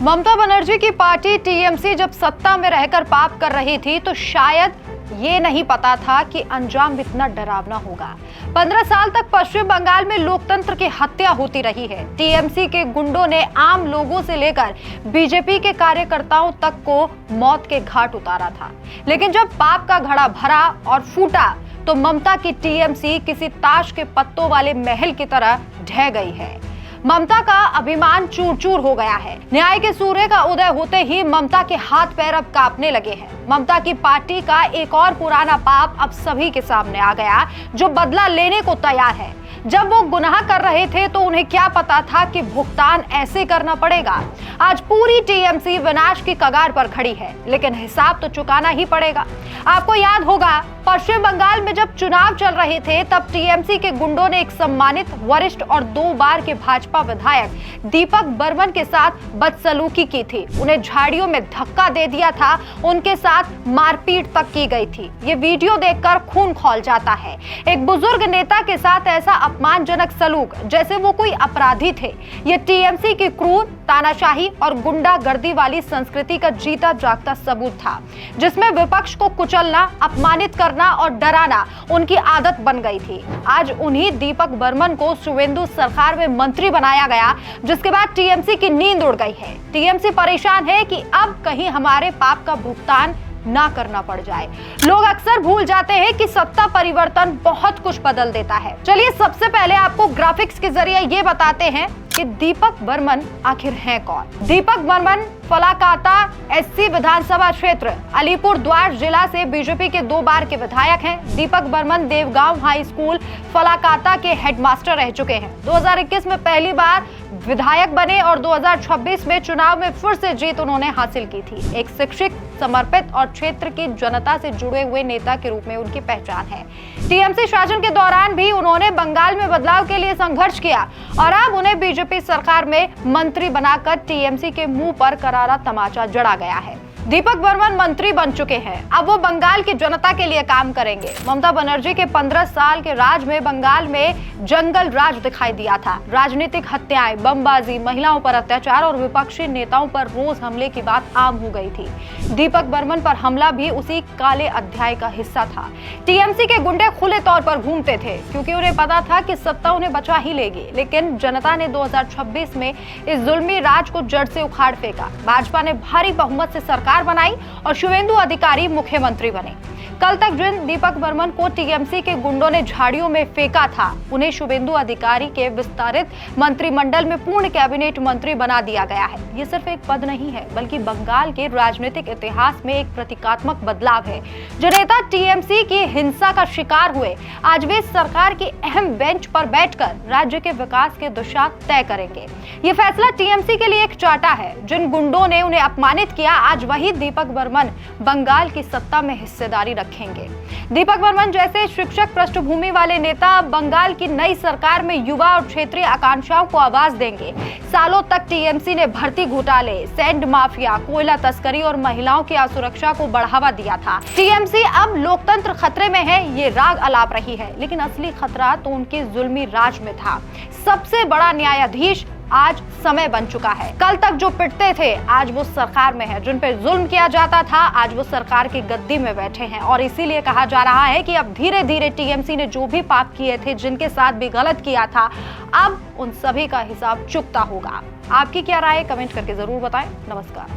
ममता बनर्जी की party TMC जब सत्ता में रहकर पाप कर रही थी तो शायद ये नहीं पता था कि अंजाम इतना डरावना होगा। 15 साल तक पश्चिम बंगाल में लोकतंत्र की हत्या होती रही है। टीएमसी के गुंडों ने आम लोगों से लेकर बीजेपी के कार्यकर्ताओं तक को मौत के घाट उतारा था। लेकिन जब पाप का घड़ा भरा और फूटा तो ममता की टीएमसी किसी ताश के पत्तों वाले महल की तरह ढह गई है। ममता का अभिमान चूर चूर हो गया है। न्याय के सूर्य का उदय होते ही ममता के हाथ पैर अब कांपने लगे हैं। ममता की पार्टी का एक और पुराना पाप अब सभी के सामने आ गया, जो बदला लेने को तैयार है। जब वो गुनाह कर रहे थे तो उन्हें क्या पता था कि भुगतान ऐसे करना पड़ेगा। आज पूरी टीएमसी विनाश की कगार पर खड़ी है, लेकिन हिसाब तो चुकाना ही पड़ेगा। आपको याद होगा, पश्चिम बंगाल में जब चुनाव चल रहे थे तब टीएमसी के गुंडों ने एक सम्मानित वरिष्ठ और 2 बार के भाजपा विधायक दीपक बर्मन के साथ बदसलूकी की थी। उन्हें झाड़ियों में धक्का दे दिया था, उनके साथ मारपीट तक की गई थी। ये वीडियो देखकर खून खौल जाता है। एक बुजुर्ग नेता के साथ ऐसा अपमानजनक सलूक जैसे वो कोई अपराधी थे। ये टीएमसी की क्रूर, तानाशाही और गुंडागर्दी वाली संस्कृति का जीता जागता सबूत था, जिसमें विपक्ष को कुचलना, अपमानित करना और डराना उनकी आदत बन गई थी। आज उन्हीं दीपक बर्मन को शुवेंदु सरकार में मंत्री बनाया गया, जिसके बाद टीएमसी की नींद उड़ गई है। टीएमसी परेशान है कि अब कहीं हमारे पाप का भुगतान ना करना पड़ जाए। लोग अक्सर भूल जाते हैं कि सत्ता परिवर्तन बहुत कुछ बदल देता है। चलिए सबसे पहले आपको ग्राफिक्स के जरिए ये बताते हैं कि दीपक बर्मन आखिर हैं कौन। दीपक बर्मन फलाकाता एससी विधानसभा क्षेत्र अलीपुर द्वार जिला से बीजेपी के 2 बार के विधायक हैं। दीपक बर्मन देवगांव हाई स्कूल फलाकाता के हेडमास्टर रह चुके हैं। 2021 में पहली बार विधायक बने और 2026 में चुनाव में फिर से जीत उन्होंने हासिल की थी। एक शिक्षित, समर्पित और क्षेत्र की जनता से जुड़े हुए नेता के रूप में उनकी पहचान है। टीएमसी शासन के दौरान भी उन्होंने बंगाल में बदलाव के लिए संघर्ष किया और अब उन्हें बीजेपी सरकार में मंत्री बनाकर टीएमसी के मुंह पर करारा तमाचा जड़ा गया है। दीपक बर्मन मंत्री बन चुके हैं, अब वो बंगाल की जनता के लिए काम करेंगे। ममता बनर्जी के 15 साल के राज में बंगाल में जंगल राज दिखाई दिया था। राजनीतिक हत्याएं, बमबाजी, महिलाओं पर अत्याचार और विपक्षी नेताओं पर रोज हमले की बात आम हो गई थी। दीपक बर्मन पर हमला भी उसी काले अध्याय का हिस्सा था। टीएमसी के गुंडे खुले तौर पर घूमते थे, क्योंकि उन्हें पता था कि सत्ता उन्हें बचा ही लेगी। लेकिन जनता ने 2026 में इस जुल्मी राज को जड़ से उखाड़ फेंका। भाजपा ने भारी बहुमत से सरकार बनाई और शुवेंदु अधिकारी मुख्यमंत्री बने। कल तक जिन दीपक बर्मन को टीएमसी के गुंडों ने झाड़ियों में फेंका था, उन्हें शुवेंदु अधिकारी के विस्तारित मंत्रिमंडल में पूर्ण कैबिनेट मंत्री बना दिया गया है। ये सिर्फ एक पद नहीं है, बल्कि बंगाल के राजनीतिक इतिहास में एक प्रतीकात्मक बदलाव है। जो नेता टीएमसी की हिंसा का शिकार हुए, आज वे सरकार की अहम बेंच पर बैठकर राज्य के विकास की दिशा तय करेंगे। ये फैसला टीएमसी के लिए एक चाटा है। जिन गुंडों ने उन्हें अपमानित किया, आज वही दीपक बर्मन बंगाल की सत्ता में हिस्सेदारी रखेंगे। दीपक बर्मन जैसे शिक्षक पृष्ठभूमि वाले नेता बंगाल की नई सरकार में युवा और क्षेत्रीय आकांक्षाओं को आवाज देंगे। सालों तक टीएमसी ने भर्ती घोटाले, सैंड माफिया, कोयला तस्करी और महिलाओं की असुरक्षा को बढ़ावा दिया था। टीएमसी अब लोकतंत्र खतरे में है, ये राग अलाप रही है, लेकिन असली खतरा तो उनके जुल्मी राज में था। सबसे बड़ा न्यायाधीश आज समय बन चुका है। कल तक जो पिटते थे, आज वो सरकार में है। जिन पे जुल्म किया जाता था, आज वो सरकार की गद्दी में बैठे हैं। और इसीलिए कहा जा रहा है कि अब धीरे धीरे टीएमसी ने जो भी पाप किए थे, जिनके साथ भी गलत किया था, अब उन सभी का हिसाब चुकता होगा। आपकी क्या राय है, कमेंट करके जरूर बताएं। नमस्कार।